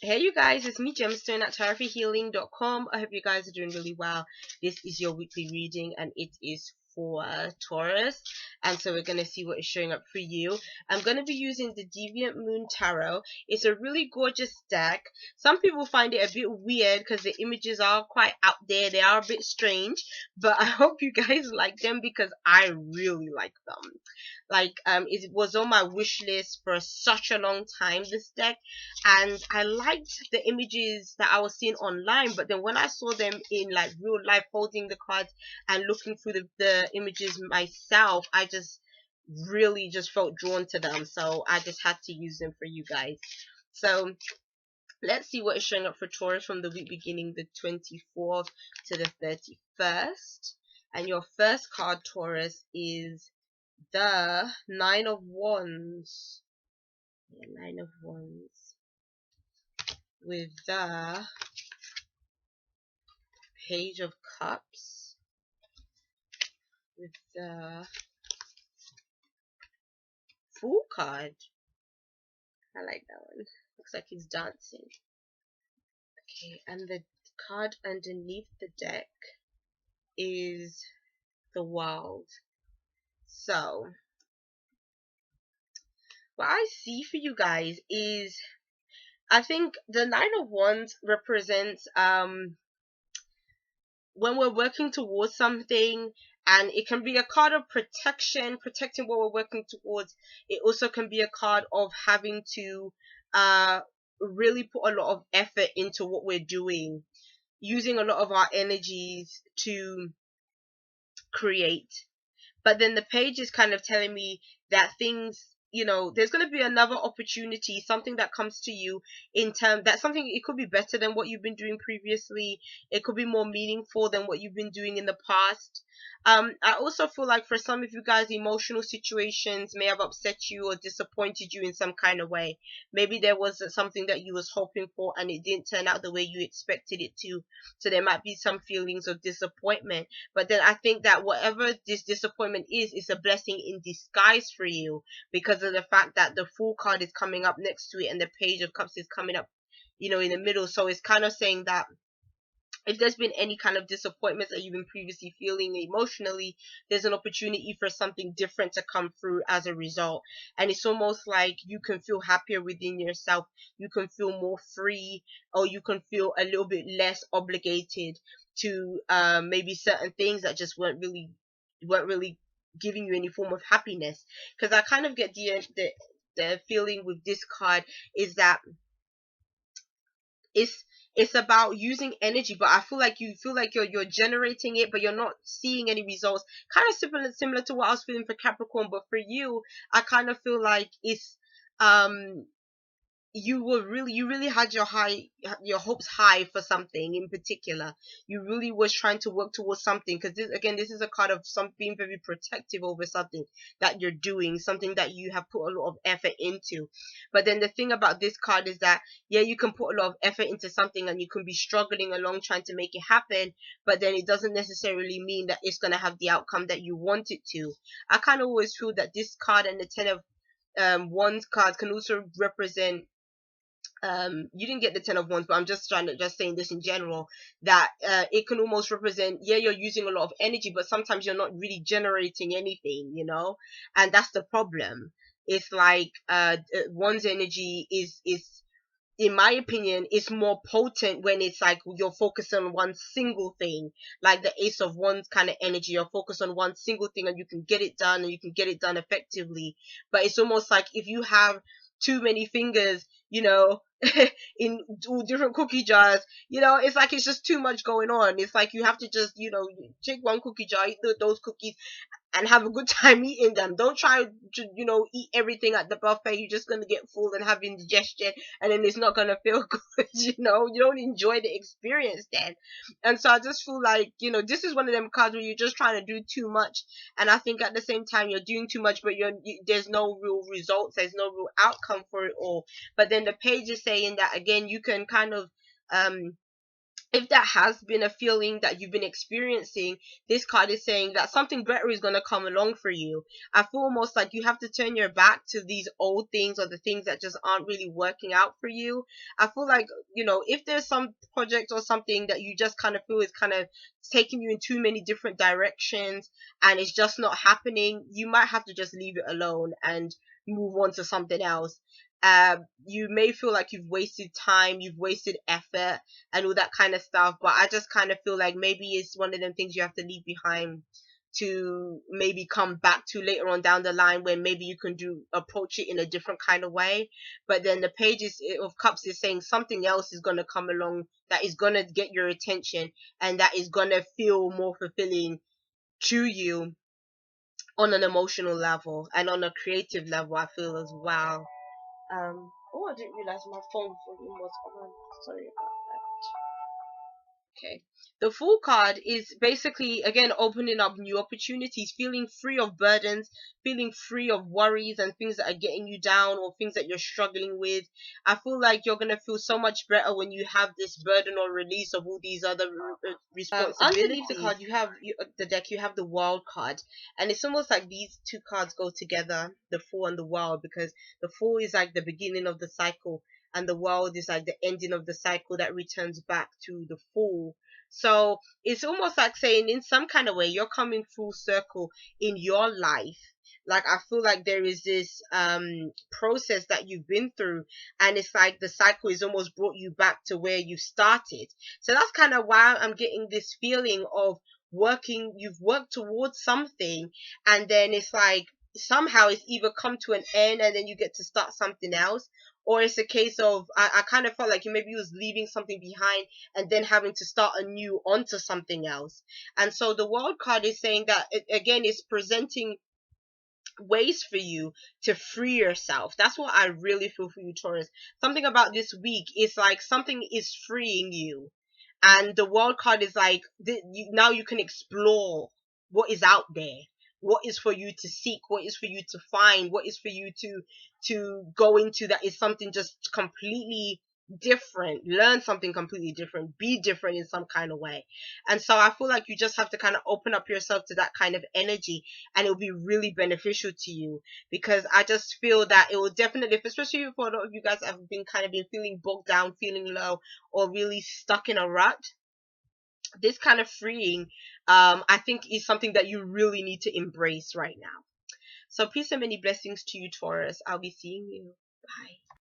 Hey you guys, it's me Gemstone at tarothealing.com. I hope you guys are doing really well. This is your weekly reading and it is for Taurus, and so we're going to see what is showing up for you. I'm going to be using the Deviant Moon Tarot. It's a really gorgeous deck. Some people find it a bit weird because the images are quite out there. They are a bit strange, but I hope you guys like them because I really like them. It was on my wish list for such a long time, this deck, and I liked the images that I was seeing online, but then when I saw them in like real life holding the cards and looking through the images myself, I just really just felt drawn to them, so I just had to use them for you guys. So let's see what is showing up for Taurus from the week beginning the 24th to the 31st. And your first card, Taurus, is the Nine of Wands. Nine of Wands with the Page of Cups, with the Fool card. I like that one. Looks like he's dancing. Okay, and the card underneath the deck is the World. So what I see for you guys is, I think the Nine of Wands represents when we're working towards something, and it can be a card of protection, protecting what we're working towards. It also can be a card of having to really put a lot of effort into what we're doing, using a lot of our energies to create. But then the page is kind of telling me that things, there's going to be another opportunity, something that comes to you in terms that something, it could be better than what you've been doing previously. It could be more meaningful than what you've been doing in the past. I also feel like for some of you guys, emotional situations may have upset you or disappointed you in some kind of way. Maybe there was something that you was hoping for and it didn't turn out the way you expected it to. So there might be some feelings of disappointment. But then I think that whatever this disappointment is a blessing in disguise for you, because of the fact that the Fool card is coming up next to it and the Page of Cups is coming up, in the middle. So it's kind of saying that if there's been any kind of disappointments that you've been previously feeling emotionally, there's an opportunity for something different to come through as a result. And it's almost like you can feel happier within yourself. You can feel more free, or you can feel a little bit less obligated to maybe certain things that just weren't really giving you any form of happiness. Because I kind of get the feeling with this card is that it's about using energy, but I feel like you're generating it, but you're not seeing any results. Kind of similar to what I was feeling for Capricorn, but for you, I kind of feel like it's you really had your hopes high for something in particular. You really was trying to work towards something, because this is a card of some being very protective over something that you're doing, something that you have put a lot of effort into. But then the thing about this card is that, yeah, you can put a lot of effort into something and you can be struggling along trying to make it happen, but then it doesn't necessarily mean that it's going to have the outcome that you want it to. I kind of always feel that this card and the Ten of Wands cards can also represent, you didn't get the Ten of Wands, but I'm just saying this in general, that it can almost represent, yeah, you're using a lot of energy, but sometimes you're not really generating anything, and that's the problem. It's like one's energy is in my opinion, it's more potent when it's like you're focused on one single thing, like the Ace of Wands kind of energy. You're focused on one single thing and you can get it done, and you can get it done effectively. But it's almost like if you have too many fingers, in two different cookie jars, it's like it's just too much going on. It's like you have to just, take one cookie jar, eat those cookies, and have a good time eating them. Don't try to, eat everything at the buffet. You're just going to get full and have indigestion, and then it's not going to feel good. You don't enjoy the experience then. And so I just feel like, this is one of them cards where you're just trying to do too much. And I think at the same time, you're doing too much, but there's no real results. There's no real outcome for it all. But then the page is saying that, again, you can kind of, if that has been a feeling that you've been experiencing, this card is saying that something better is going to come along for you. I feel almost like you have to turn your back to these old things or the things that just aren't really working out for you. I feel like, if there's some project or something that you just kind of feel is kind of taking you in too many different directions and it's just not happening, you might have to just leave it alone and move on to something else. You may feel like you've wasted time, you've wasted effort, and all that kind of stuff. But I just kind of feel like maybe it's one of them things you have to leave behind to maybe come back to later on down the line, when maybe you can approach it in a different kind of way. But then the pages of cups is saying something else is going to come along that is going to get your attention and that is going to feel more fulfilling to you on an emotional level and on a creative level, I feel as well. Oh, I didn't realize my phone volume was on. Sorry about that. Okay. The Fool card is basically, again, opening up new opportunities, feeling free of burdens, feeling free of worries and things that are getting you down or things that you're struggling with. I feel like you're going to feel so much better when you have this burden or release of all these other responsibilities. Underneath the card, the deck, you have the World card. And it's almost like these two cards go together, the Fool and the World, because the Fool is like the beginning of the cycle and the world is like the ending of the cycle that returns back to the Fool. So it's almost like saying, in some kind of way, you're coming full circle in your life. Like, I feel like there is this process that you've been through, and it's like the cycle is almost brought you back to where you started. So that's kind of why I'm getting this feeling of you've worked towards something, and then it's like somehow it's either come to an end and then you get to start something else, or it's a case of I kind of felt like you maybe was leaving something behind and then having to start anew onto something else. And so the World card is saying that again, it's presenting ways for you to free yourself. That's what I really feel for you, Taurus. Something about this week is like something is freeing you, and the World card is like now you can explore what is out there, what is for you to seek, what is for you to find, what is for you to go into, that is something just completely different, learn something completely different, be different in some kind of way. And so I feel like you just have to kind of open up yourself to that kind of energy, and it'll be really beneficial to you, because I just feel that it will definitely, especially for a lot of you guys that have been kind of been feeling bogged down, feeling low, or really stuck in a rut, this kind of freeing, I think, is something that you really need to embrace right now. So peace and many blessings to you, Taurus. I'll be seeing you. Bye.